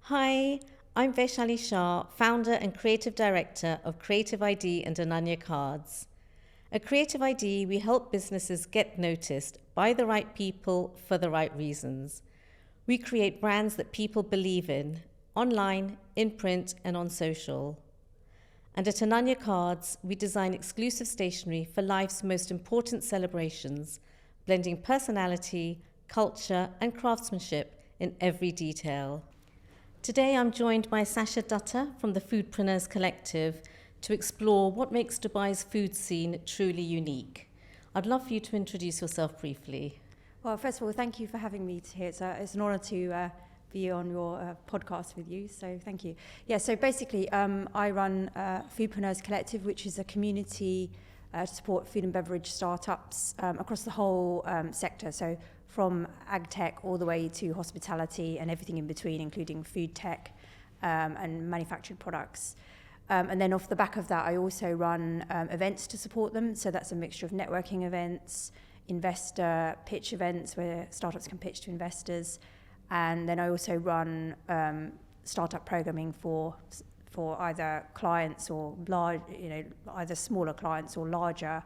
Hi, I'm Vaishali Shah, founder and creative director of Creative ID and Ananya Cards. At Creative ID, we help businesses get noticed by the right people for the right reasons. We create brands that people believe in, online, in print, and on social. And at Ananya Cards, we design exclusive stationery for life's most important celebrations, blending personality, culture, and craftsmanship in every detail. Today, I'm joined by Sascha Dutta from the Foodpreneurs Collective to explore what makes Dubai's food scene truly unique. I'd love for you to introduce yourself briefly. Well, first of all, thank you for having me here. It's an honour to be on your podcast with you, so thank you. Yeah, so basically, I run Foodpreneurs Collective, which is a community to support food and beverage startups across the whole sector. So from ag tech all the way to hospitality and everything in between, including food tech and manufactured products. And then off the back of that, I also run events to support them. So that's a mixture of networking events, investor pitch events where startups can pitch to investors. And then I also run startup programming for either clients or large, either smaller clients or larger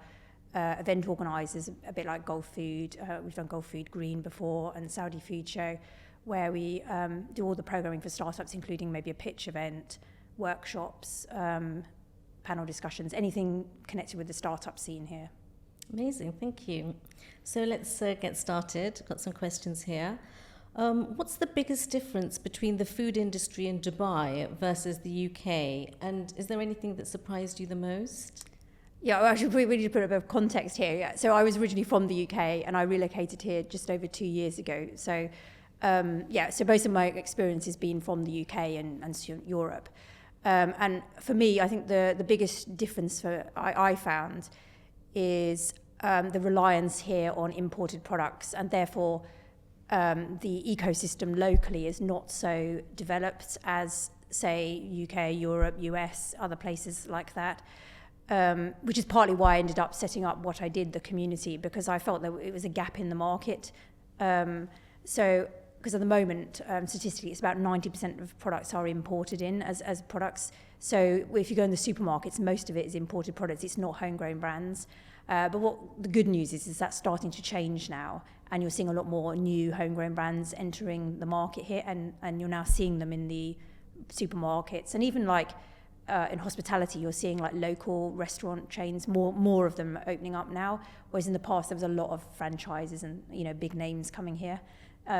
event organisers, a bit like Gulf Food. We've done Gulf Food Green before and Saudi Food Show, where we do all the programming for startups, including maybe a pitch event, workshops, panel discussions, anything connected with the startup scene here. Amazing, thank you. So let's get started. Got some questions here. What's the biggest difference between the food industry in Dubai versus the UK? And is there anything that surprised you the most? Yeah, well, actually, we need to put a bit of context here. Yeah. So I was originally from the UK and I relocated here just over 2 years ago. So, so most of my experience has been from the UK and Europe. And for me, I think the biggest difference I found is the reliance here on imported products, and therefore the ecosystem locally is not so developed as, say, UK, Europe, US, other places like that. Which is partly why I ended up setting up what I did, the community, because I felt that it was a gap in the market. Because at the moment, statistically, it's about 90% of products are imported in as products. So if you go in the supermarkets, most of it is imported products. It's not homegrown brands. But what the good news is that's starting to change now. And you're seeing a lot more new homegrown brands entering the market here. And you're now seeing them in the supermarkets. And even like in hospitality, you're seeing like local restaurant chains, more of them opening up now. Whereas in the past, there was a lot of franchises and big names coming here.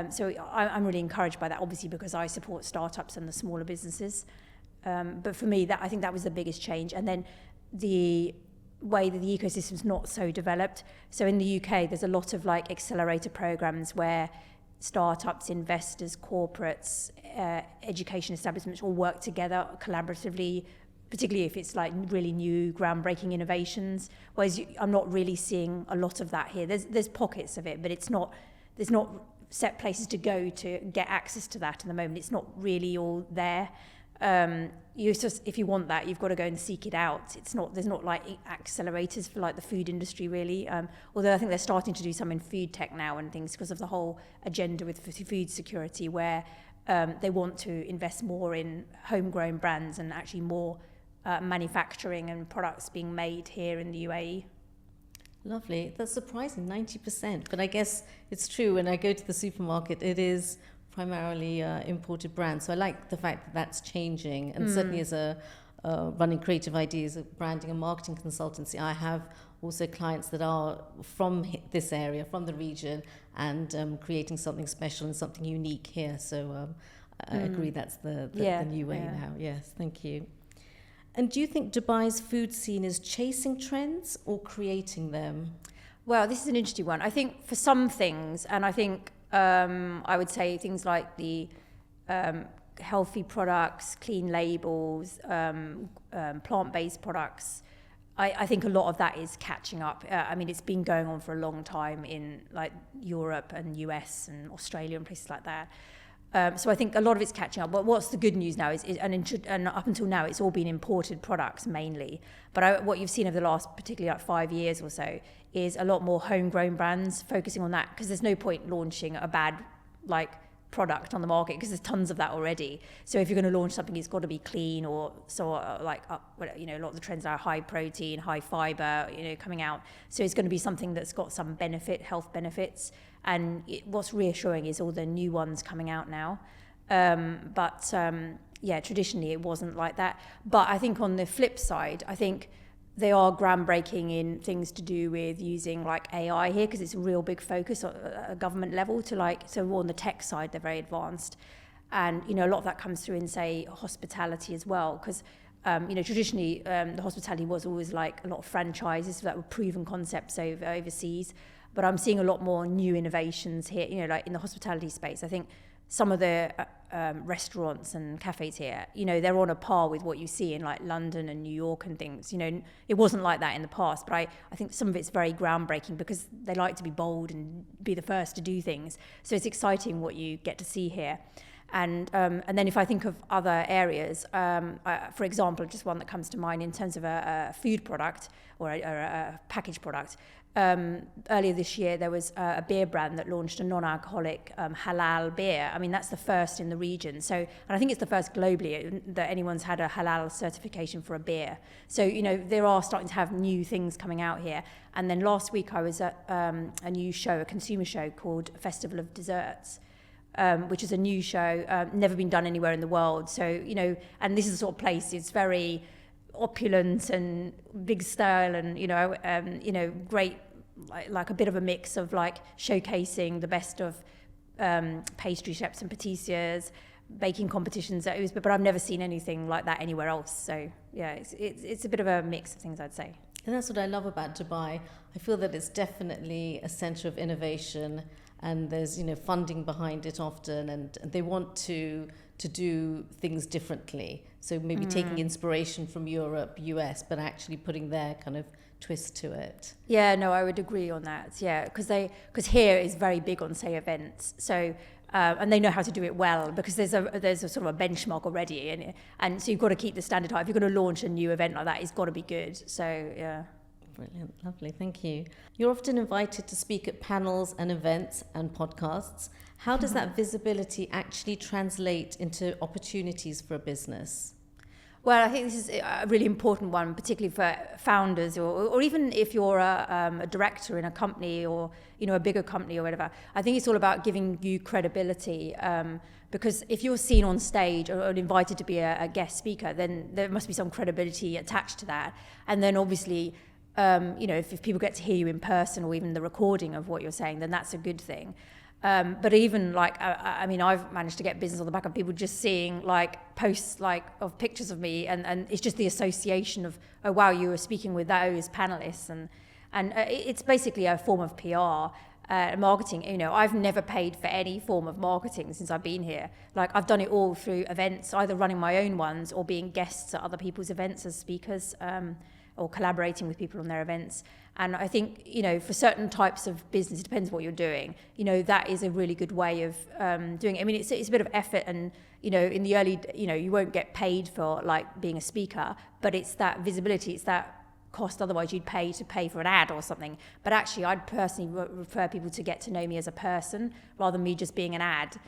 So I'm really encouraged by that, obviously, because I support startups and the smaller businesses. But for me, I think that was the biggest change. And then the way that the ecosystem's not so developed. So in the UK, there's a lot of like accelerator programs where startups, investors, corporates, education establishments all work together collaboratively, particularly if it's like really new, groundbreaking innovations. Whereas I'm not really seeing a lot of that here. There's pockets of it, but there's not set places to go to get access to that at the moment. It's not really all there. If you want that, you've got to go and seek it out. There's not like accelerators for like the food industry really. Although I think they're starting to do some in food tech now and things because of the whole agenda with food security, where they want to invest more in homegrown brands and actually more manufacturing and products being made here in the UAE. Lovely. That's surprising, 90%. But I guess it's true. When I go to the supermarket, it is primarily imported brands. So I like the fact that that's changing. And certainly as a running Creative Ideas, a branding and marketing consultancy, I have also clients that are from this area, from the region, and creating something special and something unique here. So I agree that's the new way now. Yes, thank you. And do you think Dubai's food scene is chasing trends or creating them? Well, this is an interesting one. I think for some things, and I think I would say things like the healthy products, clean labels, plant-based products, I think a lot of that is catching up. I mean, it's been going on for a long time in like Europe and US and Australia and places like that. So I think a lot of it's catching up. But what's the good news now and up until now, it's all been imported products mainly. But what you've seen over the last, particularly like 5 years or so, is a lot more homegrown brands focusing on that, because there's no point launching a bad like product on the market because there's tons of that already. So if you're going to launch something, it's got to be clean, or so a lot of the trends are high protein, high fiber, coming out. So it's going to be something that's got some health benefits. And what's reassuring is all the new ones coming out now. Traditionally it wasn't like that. But I think on the flip side, I think they are groundbreaking in things to do with using like AI here, because it's a real big focus at a government level so on the tech side, they're very advanced. And, a lot of that comes through in, say, hospitality as well, because, traditionally the hospitality was always like a lot of franchises that were proven concepts overseas. But I'm seeing a lot more new innovations here, like in the hospitality space. I think some of the restaurants and cafes here, they're on a par with what you see in like London and New York and things. It wasn't like that in the past, but I think some of it's very groundbreaking because they like to be bold and be the first to do things. So it's exciting what you get to see here. And then if I think of other areas, for example, just one that comes to mind in terms of a food product or a packaged product. Earlier this year, there was a beer brand that launched a non-alcoholic halal beer. I mean, that's the first in the region. So, and I think it's the first globally that anyone's had a halal certification for a beer. So, there are starting to have new things coming out here. And then last week I was at a new show, a consumer show called Festival of Desserts. Which is a new show, never been done anywhere in the world. So, and this is the sort of place, it's very opulent and big style and, great, like a bit of a mix of like showcasing the best of pastry chefs and patissiers, baking competitions. But I've never seen anything like that anywhere else. So, yeah, it's a bit of a mix of things, I'd say. And that's what I love about Dubai. I feel that it's definitely a centre of innovation, and there's funding behind it often, and they want to do things differently. So maybe taking inspiration from Europe, US, but actually putting their kind of twist to it. Yeah, no, I would agree on that. Yeah, because here is very big on, say, events. So and they know how to do it well, because there's a sort of a benchmark already, and so you've got to keep the standard high. If you're going to launch a new event like that, it's got to be good. So yeah. Brilliant, lovely, thank you. You're often invited to speak at panels and events and podcasts. How does that visibility actually translate into opportunities for a business? Well, I think this is a really important one, particularly for founders, or even if you're a director in a company, or a bigger company or whatever. I think it's all about giving you credibility, because if you're seen on stage or invited to be a guest speaker, then there must be some credibility attached to that. And then obviously, if people get to hear you in person, or even the recording of what you're saying, then that's a good thing. But even I've managed to get business on the back of people just seeing like posts like of pictures of me, and it's just the association of, oh wow, you were speaking with those panelists, and it's basically a form of PR. Marketing, I've never paid for any form of marketing since I've been here. Like, I've done it all through events, either running my own ones or being guests at other people's events as speakers, or collaborating with people on their events. And I think, for certain types of business, it depends what you're doing, that is a really good way of doing it. I mean, it's a bit of effort, and, in the early, you won't get paid for like being a speaker, but it's that visibility, it's that cost. Otherwise you'd pay for an ad or something. But actually, I'd personally refer people to get to know me as a person, rather than me just being an ad,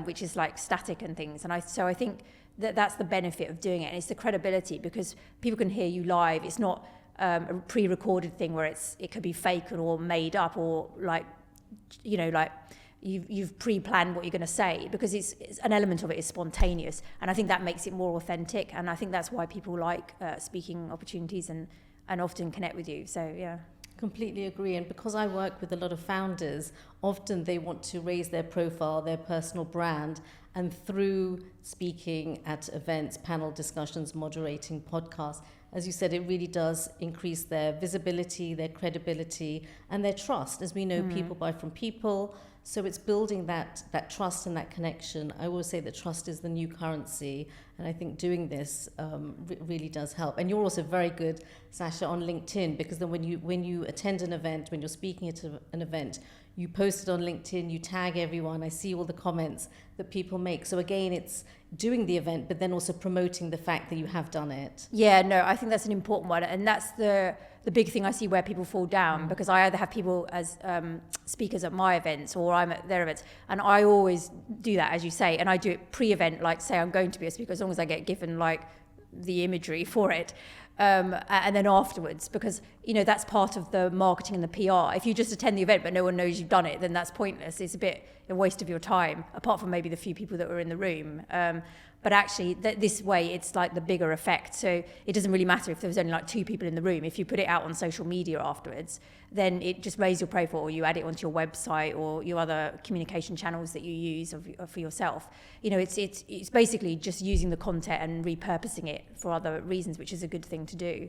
which is like static and things. And so I think that's the benefit of doing it, and it's the credibility, because people can hear you live. It's not a pre-recorded thing where it could be fake or made up, or like you've pre-planned what you're going to say, because it's an element of it is spontaneous, and I think that makes it more authentic. And I think that's why people like speaking opportunities and often connect with you. So yeah. Completely agree. And because I work with a lot of founders, often they want to raise their profile, their personal brand, and through speaking at events, panel discussions, moderating podcasts, as you said, it really does increase their visibility, their credibility, and their trust. As we know, people buy from people. So it's building that trust and that connection. I always say that trust is the new currency. And I think doing this really does help. And you're also very good, Sascha, on LinkedIn, because then when you attend an event, when you're speaking at an event, you post it on LinkedIn, you tag everyone, I see all the comments that people make. So again, it's doing the event, but then also promoting the fact that you have done it. Yeah, no, I think that's an important one. And that's the big thing I see where people fall down, because I either have people as speakers at my events or I'm at their events. And I always do that, as you say, and I do it pre-event, like say I'm going to be a speaker, as long as I get given like the imagery for it. And then afterwards, because, you know, that's part of the marketing and the PR. If you just attend the event but no one knows you've done it, then that's pointless. It's a bit a waste of your time, apart from maybe the few people that were in the room. But actually, this way, it's like the bigger effect. So it doesn't really matter if there was only like 2 people in the room. If you put it out on social media afterwards, then it just raises your profile, or you add it onto your website or your other communication channels that you use for yourself. You know, it's basically just using the content and repurposing it for other reasons, which is a good thing to do.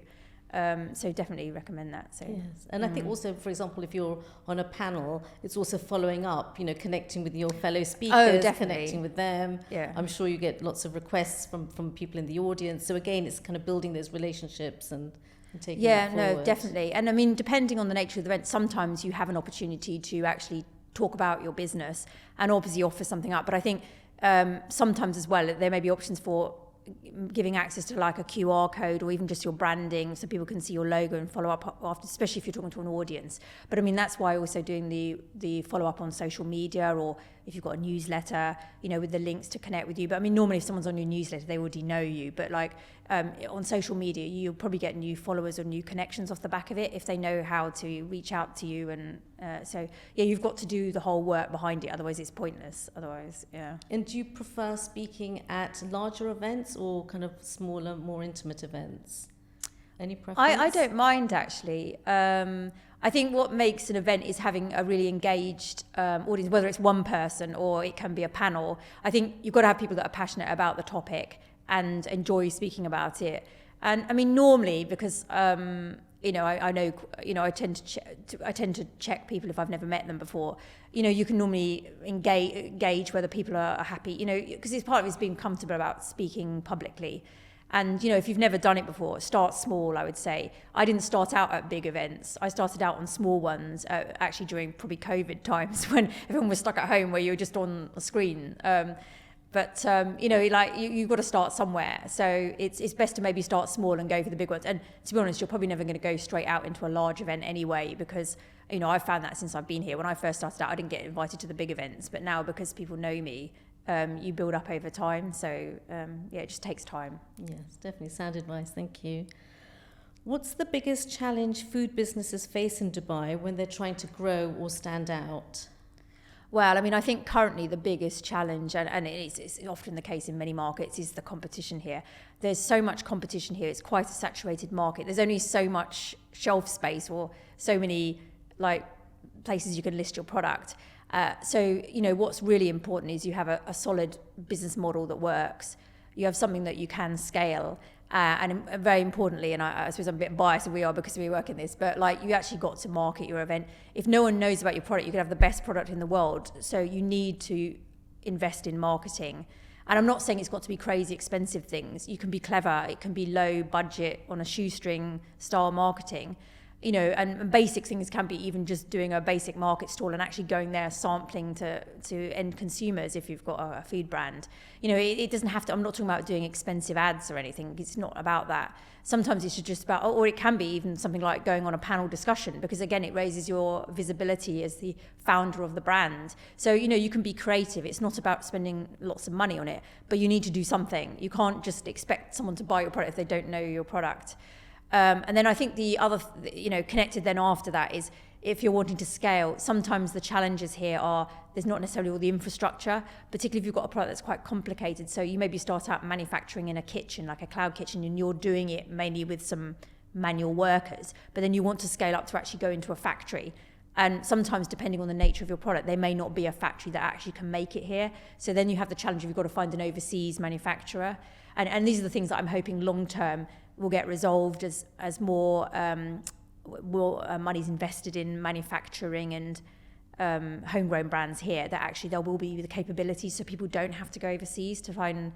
So definitely recommend that. So yes, and I think also, for example, if you're on a panel, it's also following up, you know, connecting with your fellow speakers, connecting with them. Yeah, I'm sure you get lots of requests from people in the audience. So again, it's kind of building those relationships and taking that forward. No, definitely. And I mean, depending on the nature of the event, sometimes you have an opportunity to actually talk about your business and obviously offer something up. But I think sometimes as well, there may be options for giving access to like a QR code or even just your branding so people can see your logo and follow up after, especially if you're talking to an audience. But I mean, that's why also doing the follow up on social media, or if you've got a newsletter, you know, with the links to connect with you. But I mean, normally if someone's on your newsletter, they already know you. But like on social media, you'll probably get new followers or new connections off the back of it if they know how to reach out to you. And so, yeah, you've got to do the whole work behind it. Otherwise, it's pointless. Otherwise, yeah. And do you prefer speaking at larger events or kind of smaller, more intimate events? Any preference? I don't mind, actually. I think what makes an event is having a really engaged audience, whether it's one person or it can be a panel. I think you've got to have people that are passionate about the topic and enjoy speaking about it. And I mean, normally, because you know, I know, you know, I tend to check people if I've never met them before. You know, you can normally gauge whether people are happy. You know, because it's part of it's being comfortable about speaking publicly. And, you know, if you've never done it before, start small, I would say. I didn't start out at big events. I started out on small ones, actually during probably COVID times when everyone was stuck at home where you were just on a screen. But you know, like you've got to start somewhere. So it's best to maybe start small and go for the big ones. And to be honest, you're probably never going to go straight out into a large event anyway, because, you know, I've found that since I've been here. When I first started out, I didn't get invited to the big events. But now, because people know me, you build up over time. So yeah, it just takes time. Yes, definitely sound advice. Thank you. What's the biggest challenge food businesses face in Dubai when they're trying to grow or stand out? Well, I mean, I think currently the biggest challenge, and it's often the case in many markets, is the competition here. There's so much competition here. It's quite a saturated market. There's only so much shelf space or so many like places you can list your product. So, you know, what's really important is you have a solid business model that works. You have something that you can scale. And very importantly, and I suppose I'm a bit biased, and we are because we work in this, but like you actually got to market your event. If no one knows about your product, you could have the best product in the world. So you need to invest in marketing. And I'm not saying it's got to be crazy expensive things. You can be clever. It can be low budget on a shoestring style marketing. You know, and basic things can be even just doing a basic market stall and actually going there sampling to end consumers if you've got a food brand. You know, it doesn't have to, I'm not talking about doing expensive ads or anything. It's not about that. Sometimes it's just about, or it can be even something like going on a panel discussion, because again, it raises your visibility as the founder of the brand. So, you know, you can be creative. It's not about spending lots of money on it, but you need to do something. You can't just expect someone to buy your product if they don't know your product. And then I think the other, you know, connected then after that is if you're wanting to scale, sometimes the challenges here are there's not necessarily all the infrastructure, particularly if you've got a product that's quite complicated. So you maybe start out manufacturing in a kitchen, like a cloud kitchen, and you're doing it mainly with some manual workers, but then you want to scale up to actually go into a factory. And sometimes, depending on the nature of your product, there may not be a factory that actually can make it here. So then you have the challenge of you've got to find an overseas manufacturer. And these are the things that I'm hoping long term will get resolved as more money's invested in manufacturing and homegrown brands here, that actually there will be the capabilities so people don't have to go overseas to find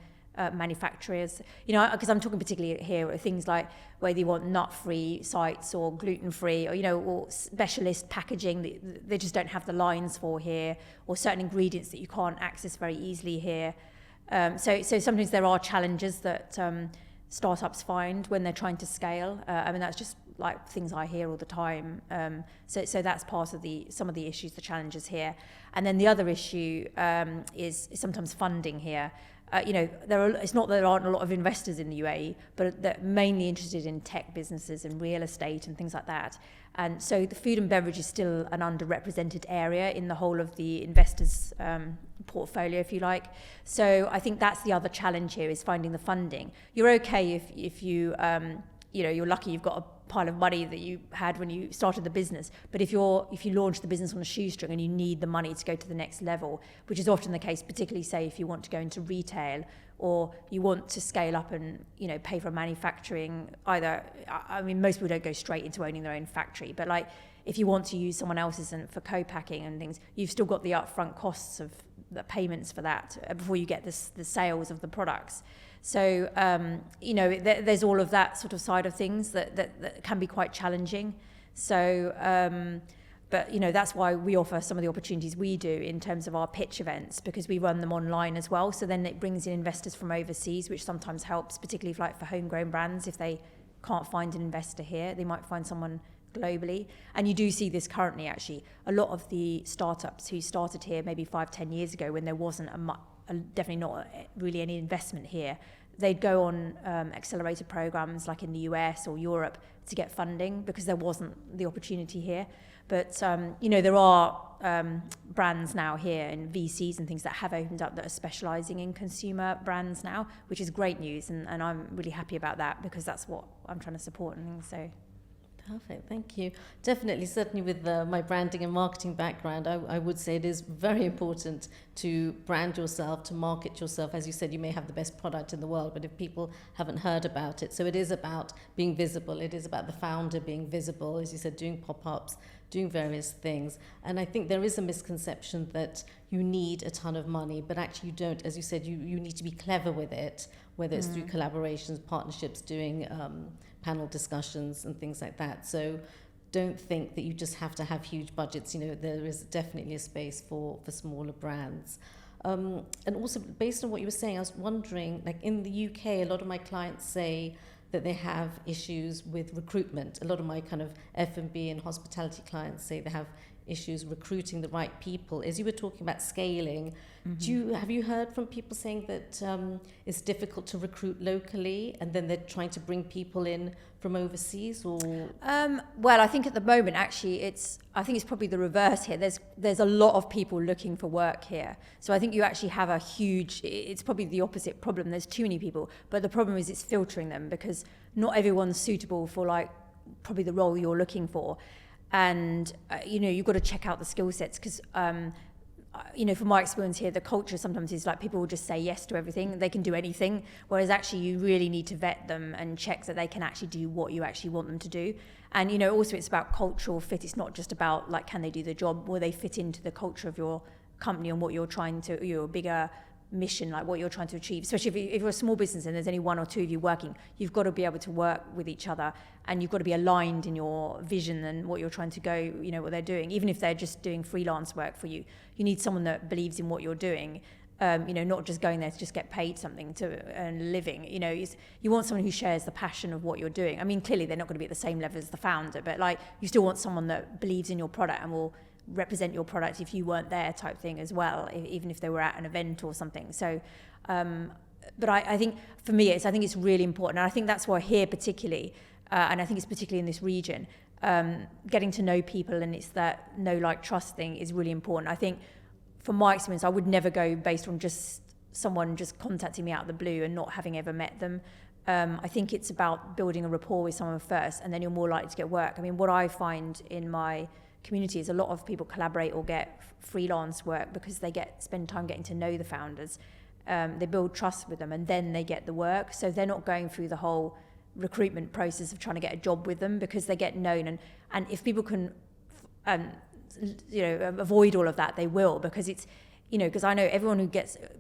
manufacturers, because I'm talking particularly here at things like whether you want nut-free sites or gluten-free, or or specialist packaging that they just don't have the lines for here, or certain ingredients that you can't access very easily here. So sometimes there are challenges that startups find when they're trying to scale. That's just like things I hear all the time. So that's part of some of the issues, the challenges here. And then the other issue is sometimes funding here. It's not that there aren't a lot of investors in the UAE, but they're mainly interested in tech businesses and real estate and things like that. And so the food and beverage is still an underrepresented area in the whole of the investors' portfolio, if you like. So I think that's the other challenge here, is finding the funding. You're okay if you, you're lucky you've got a pile of money that you had when you started the business. But if you launch the business on a shoestring and you need the money to go to the next level, which is often the case, particularly say if you want to go into retail or you want to scale up and pay for manufacturing, most people don't go straight into owning their own factory, but like if you want to use someone else's and for co-packing and things, you've still got the upfront costs of the payments for that before you get the sales of the products. So, there's all of that sort of side of things that can be quite challenging. So, but that's why we offer some of the opportunities we do in terms of our pitch events, because we run them online as well. So then it brings in investors from overseas, which sometimes helps, particularly for homegrown brands. If they can't find an investor here, they might find someone globally. And you do see this currently, actually. A lot of the startups who started here maybe 5-10 years ago, when there wasn't definitely not really any investment here, they'd go on accelerator programs like in the US or Europe to get funding because there wasn't the opportunity here. But there are brands now here and VCs and things that have opened up that are specialising in consumer brands now, which is great news, and I'm really happy about that because that's what I'm trying to support and things. So perfect, thank you. Definitely, certainly with my branding and marketing background, I would say it is very important to brand yourself, to market yourself. As you said, you may have the best product in the world, but if people haven't heard about it, so it is about being visible. It is about the founder being visible, as you said, doing pop-ups, doing various things. And I think there is a misconception that you need a ton of money, but actually you don't. As you said, you need to be clever with it, whether it's through collaborations, partnerships, doing panel discussions and things like that. So don't think that you just have to have huge budgets. There is definitely a space for smaller brands. And also, based on what you were saying, I was wondering, like in the UK, a lot of my clients say that they have issues with recruitment. A lot of my kind of F&B and hospitality clients say they have issues recruiting the right people. As you were talking about scaling, have you heard from people saying that it's difficult to recruit locally and then they're trying to bring people in from overseas? Or well, I think at the moment, actually, I think it's probably the reverse here. There's a lot of people looking for work here. So I think you actually have it's probably the opposite problem. There's too many people, but the problem is it's filtering them because not everyone's suitable for probably the role you're looking for. And, you've got to check out the skill sets because, from my experience here, the culture sometimes is like people will just say yes to everything. They can do anything. Whereas actually you really need to vet them and check that they can actually do what you actually want them to do. And, also it's about cultural fit. It's not just about can they do the job? Will they fit into the culture of your company and what you're trying to, your bigger mission, like what you're trying to achieve. Especially if you're a small business and there's only one or two of you working, you've got to be able to work with each other and you've got to be aligned in your vision and what you're trying to go, what they're doing. Even if they're just doing freelance work for you, you need someone that believes in what you're doing. Not just going there to just get paid something to earn a living. You want someone who shares the passion of what you're doing. I mean, clearly they're not going to be at the same level as the founder, but you still want someone that believes in your product and will represent your product if you weren't there, type thing as well, even if they were at an event or something. So but I think for me I think it's really important, and I think that's why here particularly and I think it's particularly in this region, getting to know people, and it's that know, like, trust thing is really important. I think from my experience, I would never go based on just someone just contacting me out of the blue and not having ever met them. I think it's about building a rapport with someone first, and then you're more likely to get work. I mean, what I find in my community is a lot of people collaborate or get freelance work because they spend time getting to know the founders. They build trust with them, and then they get the work. So they're not going through the whole recruitment process of trying to get a job with them because they get known. And if people can, avoid all of that, they will, because because I know everyone who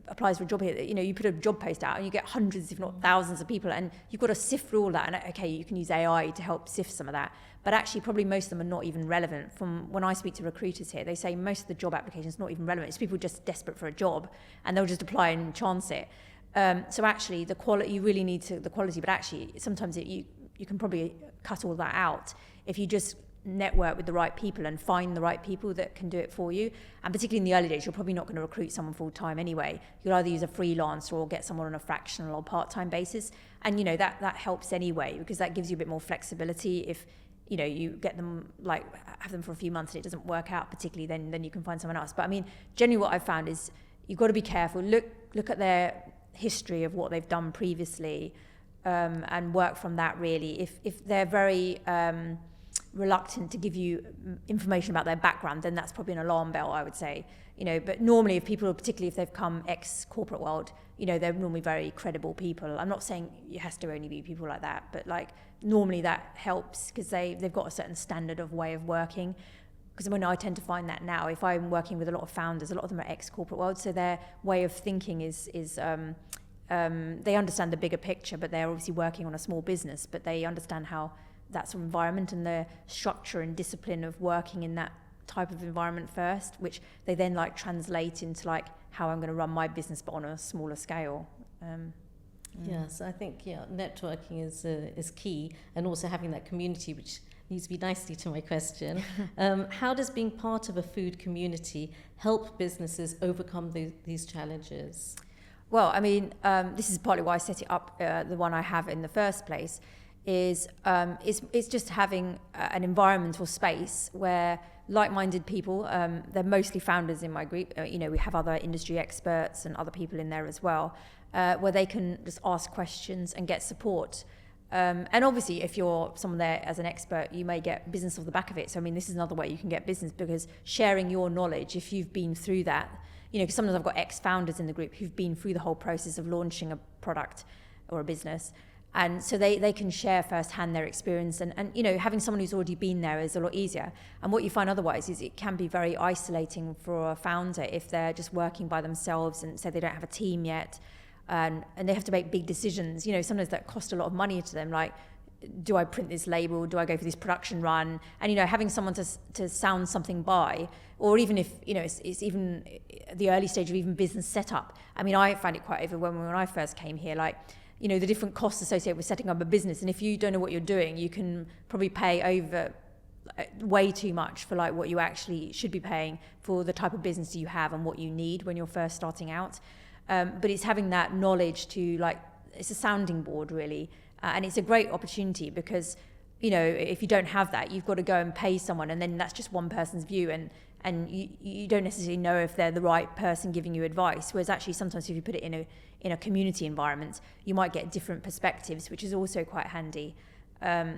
applies for a job here, you put a job post out and you get hundreds, if not thousands of people, and you've got to sift through all that. And okay, you can use AI to help sift some of that, but actually probably most of them are not even relevant. From when I speak to recruiters here, they say most of the job applications not even relevant. It's people just desperate for a job and they'll just apply and chance it. So actually the quality, you really need the quality, but actually sometimes you can probably cut all that out if you just network with the right people and find the right people that can do it for you. And particularly in the early days, you're probably not going to recruit someone full time anyway. You'll either use a freelancer or get someone on a fractional or part-time basis. And that helps anyway, because that gives you a bit more flexibility. If you get them, like have them for a few months and it doesn't work out particularly, then you can find someone else. But I mean, generally what I've found is you've got to be careful. Look at their history of what they've done previously, and work from that really. If they're very reluctant to give you information about their background, then that's probably an alarm bell, I would say. But normally particularly if they've come ex-corporate world, they're normally very credible people. I'm not saying it has to only be people like that, but like normally that helps because they've got a certain standard of way of working. Because when I tend to find that now, if I'm working with a lot of founders, a lot of them are ex-corporate world, so their way of thinking is they understand the bigger picture, but they're obviously working on a small business, but they understand how that sort of environment and the structure and discipline of working in that type of environment first, which they then like translate into like how I'm going to run my business, but on a smaller scale. Yes, I think networking is key, and also having that community, which leads me nicely to my question. How does being part of a food community help businesses overcome these challenges? Well, I mean, this is partly why I set it up, the one I have in the first place, is just having an environmental space where like-minded people, they're mostly founders in my group, we have other industry experts and other people in there as well, where they can just ask questions and get support. And obviously, if you're someone there as an expert, you may get business off the back of it. So, I mean, this is another way you can get business, because sharing your knowledge, if you've been through that, because sometimes I've got ex-founders in the group who've been through the whole process of launching a product or a business. And so they can share firsthand their experience, and having someone who's already been there is a lot easier. And what you find otherwise is it can be very isolating for a founder if they're just working by themselves and say they don't have a team yet, and they have to make big decisions, sometimes that cost a lot of money to them, like, do I print this label, do I go for this production run? And having someone to sound something by, or even if it's even the early stage of even business setup. I mean, I found it quite overwhelming when I first came here, like, the different costs associated with setting up a business. And if you don't know what you're doing, you can probably pay over way too much for like what you actually should be paying for the type of business you have and what you need when you're first starting out. But it's having that knowledge to, like, it's a sounding board really. And it's a great opportunity because, if you don't have that, you've got to go and pay someone, and then that's just one person's view, and you don't necessarily know if they're the right person giving you advice. Whereas actually sometimes if you put it in a community environment, you might get different perspectives, which is also quite handy.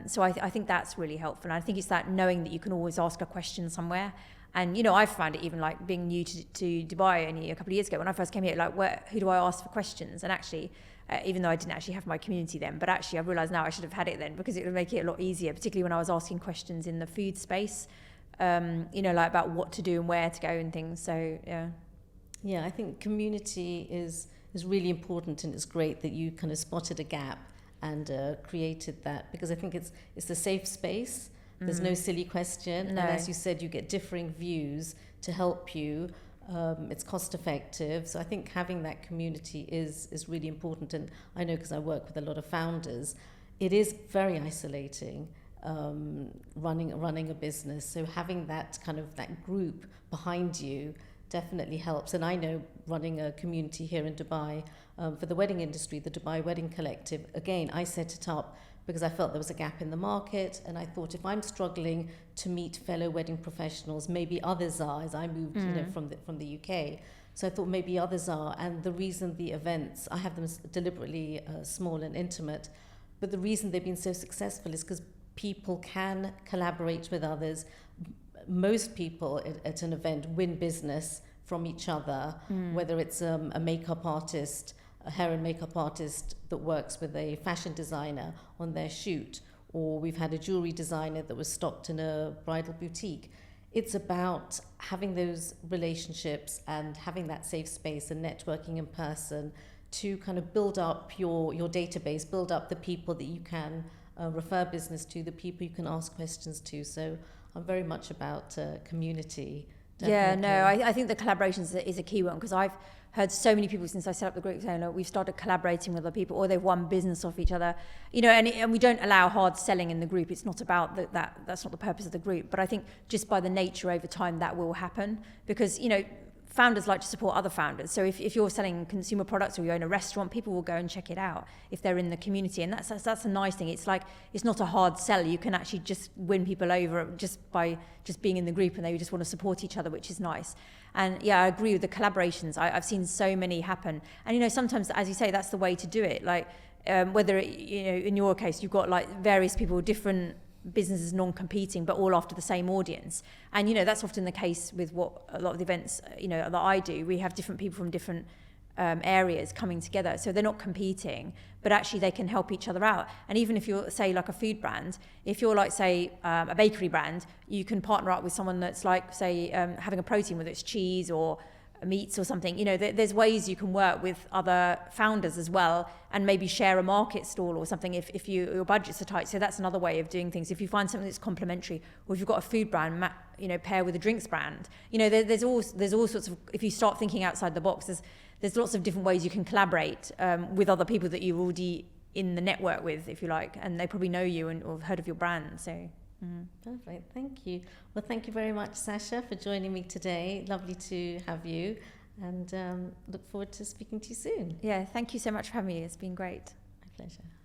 So I think that's really helpful. And I think it's that knowing that you can always ask a question somewhere. And, I've found it even like being new to Dubai only a couple of years ago. When I first came here, like, who do I ask for questions? And actually, even though I didn't actually have my community then, but actually I've realised now I should have had it then, because it would make it a lot easier, particularly when I was asking questions in the food space, like about what to do and where to go and things. So, yeah. Yeah, I think community is really important, and it's great that you kind of spotted a gap and created that, because I think it's a safe space. There's no silly question. No. And as you said, you get differing views to help you. It's cost effective. So I think having that community is really important. And I know, because I work with a lot of founders, it is very isolating running a business. So having that kind of that group behind you definitely helps. And I know, running a community here in Dubai for the wedding industry, the Dubai Wedding Collective, again, I set it up because I felt there was a gap in the market, and I thought, if I'm struggling to meet fellow wedding professionals, maybe others are, as I moved from the UK. So I thought maybe others are, and the reason the events, I have them deliberately small and intimate, but the reason they've been so successful is because people can collaborate with others. Most people at an event win business from each other, whether it's a makeup artist, a hair and makeup artist that works with a fashion designer on their shoot, or we've had a jewelry designer that was stocked in a bridal boutique. It's about having those relationships and having that safe space and networking in person to kind of build up your database, build up the people that you can refer business to, the people you can ask questions to. So I'm very much about community. Definitely. Yeah, no, I think the collaboration is a key one, because I've heard so many people since I set up the group saying, look, we've started collaborating with other people, or they've won business off each other, you know, and we don't allow hard selling in the group. It's not about that's not the purpose of the group. But I think just by the nature over time that will happen, because, you know, founders like to support other founders. So if you're selling consumer products or you own a restaurant, people will go and check it out if they're in the community. And that's a nice thing. It's like, it's not a hard sell. You can actually just win people over just by just being in the group, and they just want to support each other, which is nice. And yeah, I agree with the collaborations. I've seen so many happen. And, you know, sometimes, as you say, that's the way to do it. Like, whether, you know, in your case, you've got like various people, different businesses non-competing, but all after the same audience. And, you know, that's often the case with what a lot of the events, you know, that I do. We have different people from different areas coming together. So they're not competing, but actually they can help each other out. And even if you're, say, like a food brand, if you're like, say, a bakery brand, you can partner up with someone that's like, say, having a protein, whether it's cheese or meats or something. You know, there's ways you can work with other founders as well, and maybe share a market stall or something if your budgets are tight. So that's another way of doing things. If you find something that's complementary, or if you've got a food brand, you know, pair with a drinks brand. You know, there's all sorts of, if you start thinking outside the box, there's lots of different ways you can collaborate with other people that you're already in the network with, if you like, and they probably know you or have heard of your brand. So. Perfect. Thank you. Well, thank you very much, Sascha, for joining me today. Lovely to have you, and look forward to speaking to you soon. Yeah, thank you so much for having me. It's been great. My pleasure.